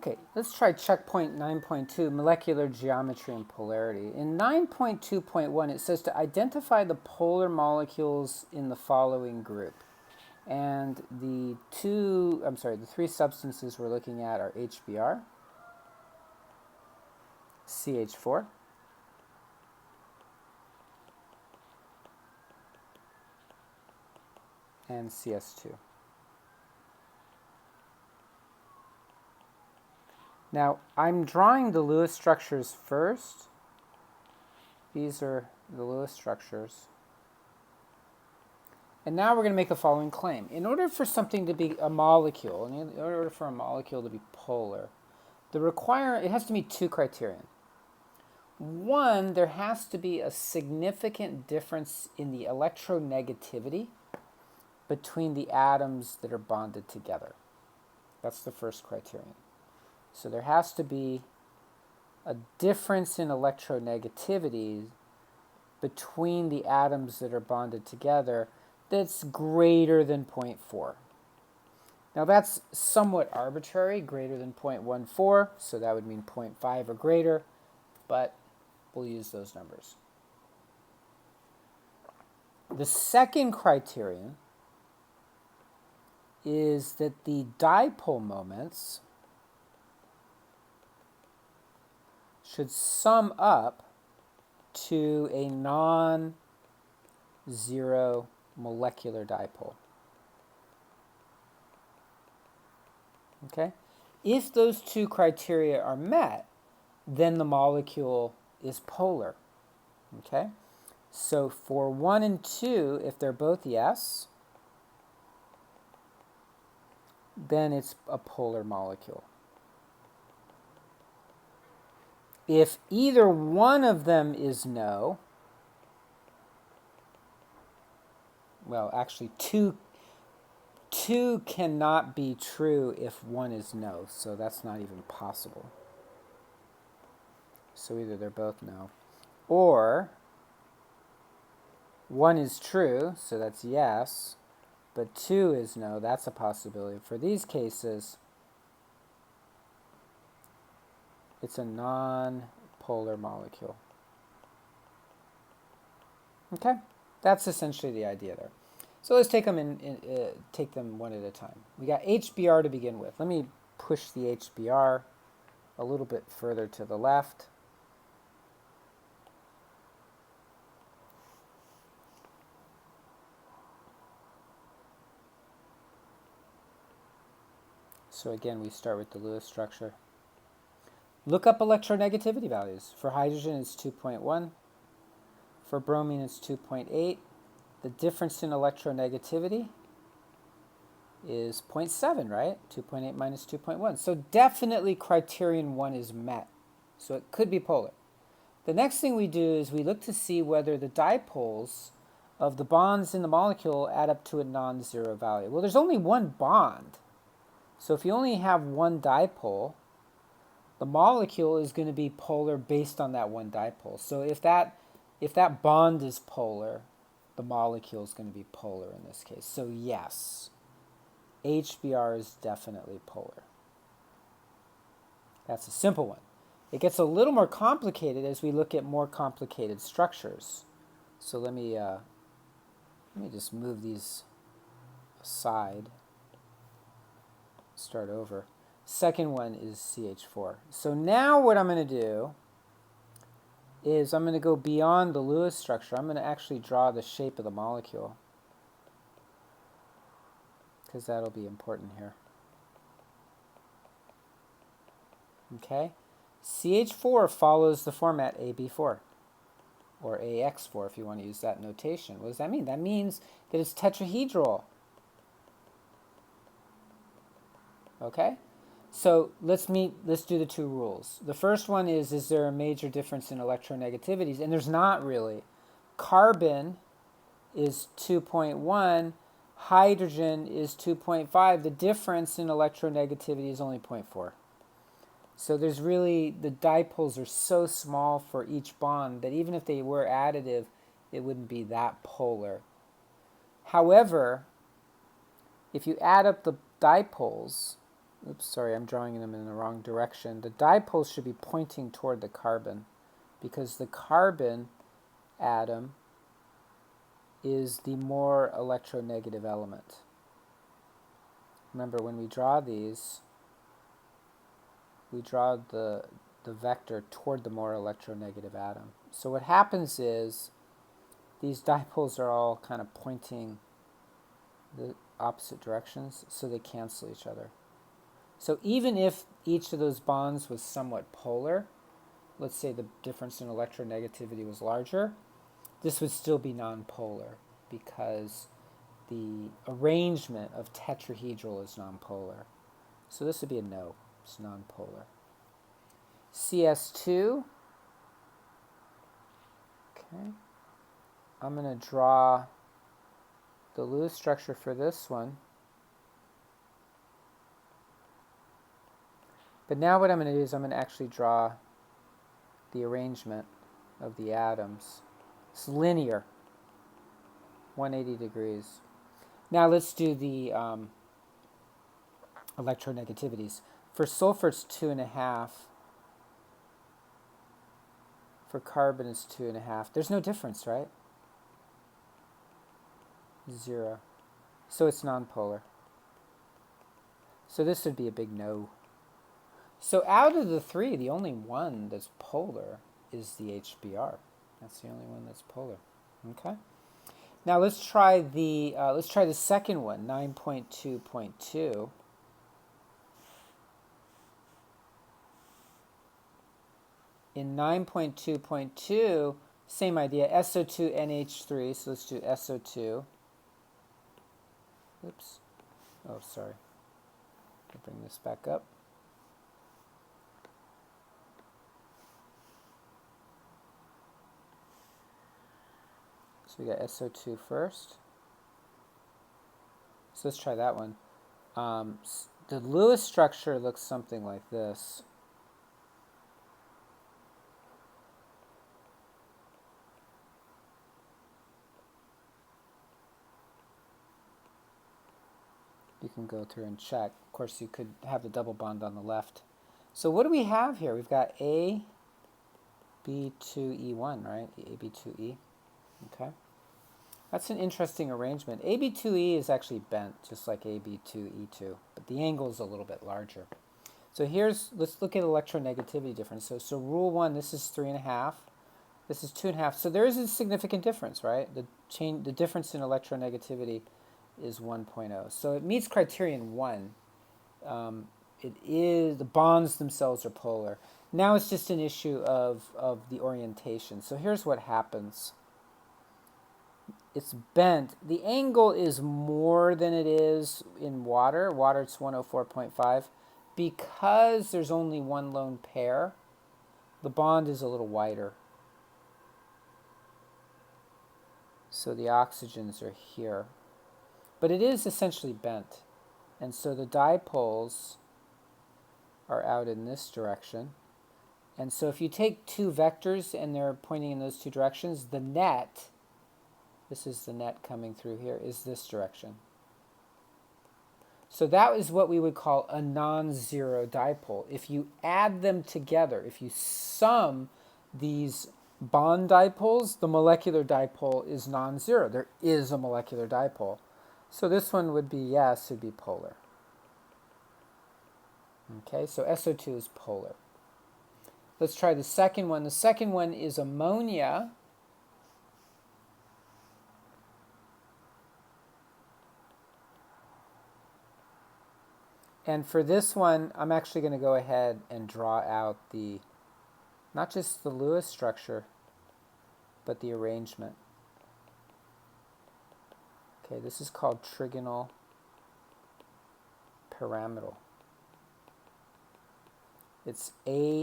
Okay, let's try checkpoint 9.2, molecular geometry and polarity. In 9.2.1, it says to identify the polar molecules in the following group. And the three substances we're looking at are HBr, CH4, and CS2. Now, I'm drawing the Lewis structures first. These are the Lewis structures. And now we're going to make the following claim. In order for something to be a molecule, in order for a molecule to be polar, it has to meet two criteria. One, there has to be a significant difference in the electronegativity between the atoms that are bonded together. That's the first criterion. So there has to be a difference in electronegativity between the atoms that are bonded together that's greater than 0.4. Now that's somewhat arbitrary, greater than 0.14, so that would mean 0.5 or greater, but we'll use those numbers. The second criterion is that the dipole moments should sum up to a non-zero molecular dipole. Okay? If those two criteria are met, then the molecule is polar. Okay? So for 1 and 2, if they're both yes, then it's a polar molecule. If either one of them is no, well, actually two cannot be true if one is no, so that's not even possible. So either they're both no, or one is true, so that's yes, but 2 is no, that's a possibility. For these cases, it's a non-polar molecule. Okay, that's essentially the idea there. So let's take them take them one at a time. We got HBr to begin with. Let me push the HBr a little bit further to the left. So again, we start with the Lewis structure. Look up electronegativity values. For hydrogen, it's 2.1. For bromine, it's 2.8. The difference in electronegativity is 0.7, right? 2.8 minus 2.1. So definitely criterion 1 is met. So it could be polar. The next thing we do is we look to see whether the dipoles of the bonds in the molecule add up to a non-zero value. Well, there's only one bond. So if you only have one dipole, the molecule is going to be polar based on that one dipole. So if that bond is polar, the molecule is going to be polar in this case. So yes, HBr is definitely polar. That's a simple one. It gets a little more complicated as we look at more complicated structures. So let me just move these aside. Start over. Second one is CH4. So now what I'm going to do is I'm going to go beyond the Lewis structure. I'm going to actually draw the shape of the molecule, because that'll be important here. Okay? CH4 follows the format AB4, or AX4 if you want to use that notation. What does that mean? That means that it's tetrahedral. Okay? So let's do the two rules. The first one is there a major difference in electronegativities? And there's not really. Carbon is 2.1, hydrogen is 2.5. The difference in electronegativity is only 0.4. So there's really, the dipoles are so small for each bond that even if they were additive, it wouldn't be that polar. However, if you add up the dipoles, oops, sorry, I'm drawing them in the wrong direction. The dipoles should be pointing toward the carbon because the carbon atom is the more electronegative element. Remember, when we draw these, we draw the vector toward the more electronegative atom. So what happens is these dipoles are all kind of pointing the opposite directions, so they cancel each other. So even if each of those bonds was somewhat polar, let's say the difference in electronegativity was larger, this would still be nonpolar because the arrangement of tetrahedral is nonpolar. So this would be a no, it's nonpolar. CS2, okay, I'm going to draw the Lewis structure for this one. But now what I'm going to do is I'm going to actually draw the arrangement of the atoms. It's linear, 180 degrees. Now let's do the electronegativities. For sulfur, it's 2.5. For carbon, it's 2.5. There's no difference, right? 0. So it's nonpolar. So this would be a big no. So out of the three, the only one that's polar is the HBr. That's the only one that's polar. Okay. Now let's try the second one, 9.2.2. In 9.2.2, same idea, SO2NH3. So let's do SO2. Oops. Oh, sorry. I'll bring this back up. So we got SO2 first. So let's try that one. The Lewis structure looks something like this. You can go through and check. Of course, you could have the double bond on the left. So what do we have here? We've got AB2E1, right? AB2E. Okay. That's an interesting arrangement. AB2E is actually bent, just like AB2E2, but the angle is a little bit larger. So let's look at electronegativity difference. So rule 1, this is 3.5. This is 2.5. So there is a significant difference, right? The difference in electronegativity is 1.0. So it meets criterion 1. The bonds themselves are polar. Now it's just an issue of the orientation. So here's what happens. It's bent. The angle is more than it is in water. Water, it's 104.5. Because there's only one lone pair, the bond is a little wider. So the oxygens are here. But it is essentially bent. And so the dipoles are out in this direction. And so if you take two vectors and they're pointing in those two directions, the net, this is the net coming through here, is this direction. So that is what we would call a non-zero dipole. If you add them together, if you sum these bond dipoles, the molecular dipole is non-zero. There is a molecular dipole. So this one would be, yes, it would be polar. Okay, so SO2 is polar. Let's try the second one. The second one is ammonia. And for this one, I'm actually going to go ahead and draw out not just the Lewis structure, but the arrangement. Okay, this is called trigonal pyramidal. It's AB2E.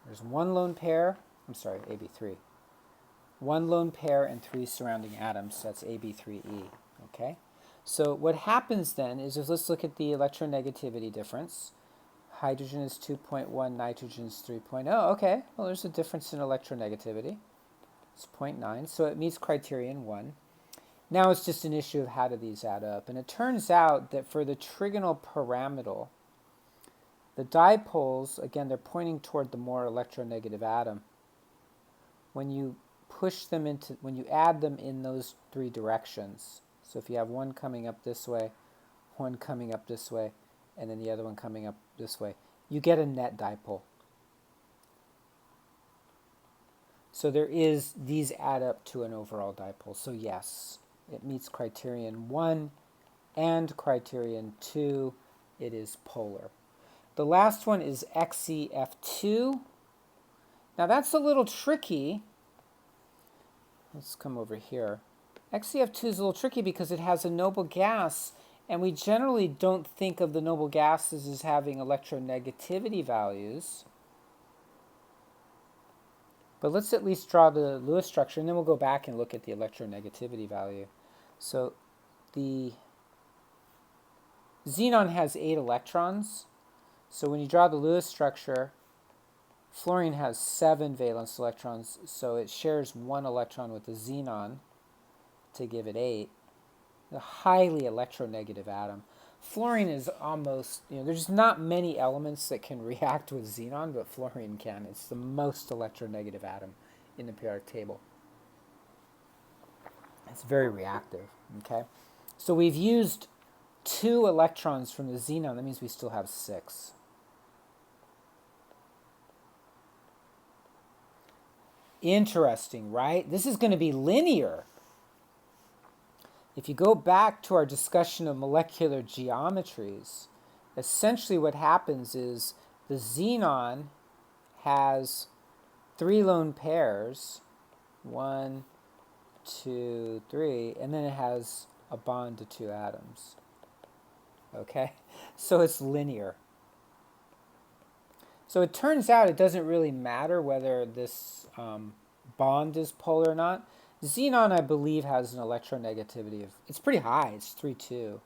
There's one lone pair, AB3. One lone pair and 3 surrounding atoms, so that's AB3E, okay? So what happens then is, let's look at the electronegativity difference. Hydrogen is 2.1, nitrogen is 3.0. Okay, well, there's a difference in electronegativity. It's 0.9, so it meets criterion 1. Now it's just an issue of how do these add up. And it turns out that for the trigonal pyramidal, the dipoles, again, they're pointing toward the more electronegative atom. When you push them into, when you add them in those three directions, so if you have one coming up this way, one coming up this way, and then the other one coming up this way, you get a net dipole. So these add up to an overall dipole. So yes, it meets criterion 1 and criterion 2. It is polar. The last one is XeF2. Now that's a little tricky. Let's come over here. XeF2 is a little tricky because it has a noble gas, and we generally don't think of the noble gases as having electronegativity values. But let's at least draw the Lewis structure, and then we'll go back and look at the electronegativity value. So the xenon has 8 electrons. So when you draw the Lewis structure, fluorine has 7 valence electrons, so it shares 1 electron with the xenon to give it 8. A highly electronegative atom. Fluorine is almost, there's not many elements that can react with xenon, but fluorine can. It's the most electronegative atom in the periodic table. It's very reactive, okay? So we've used 2 electrons from the xenon. That means we still have 6. Interesting, right? This is going to be linear. If you go back to our discussion of molecular geometries, essentially what happens is the xenon has 3 lone pairs, 1, 2, 3, and then it has a bond to 2 atoms. Okay? So it's linear. So it turns out it doesn't really matter whether this bond is polar or not. Xenon, I believe, has an electronegativity of, it's pretty high, it's 3.2.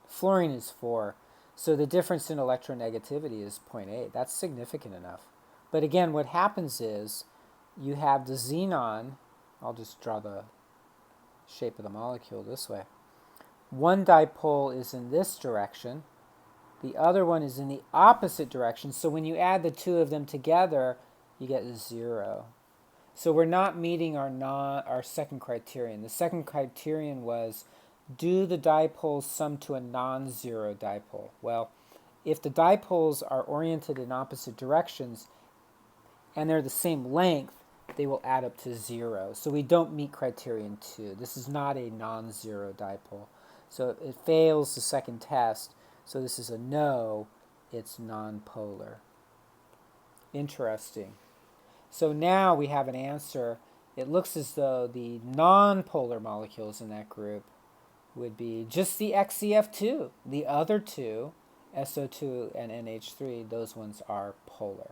Fluorine is 4. So the difference in electronegativity is 0.8. That's significant enough. But again, what happens is you have the xenon, I'll just draw the shape of the molecule this way. One dipole is in this direction. The other one is in the opposite direction. So when you add the 2 of them together, you get 0. So we're not meeting our second criterion. The second criterion was, do the dipoles sum to a non-zero dipole? Well, if the dipoles are oriented in opposite directions and they're the same length, they will add up to 0. So we don't meet criterion 2. This is not a non-zero dipole. So it fails the second test. So this is a no. It's nonpolar. Interesting. So now we have an answer. It looks as though the non-polar molecules in that group would be just the XeF2. The other 2, SO2 and NH3, those ones are polar.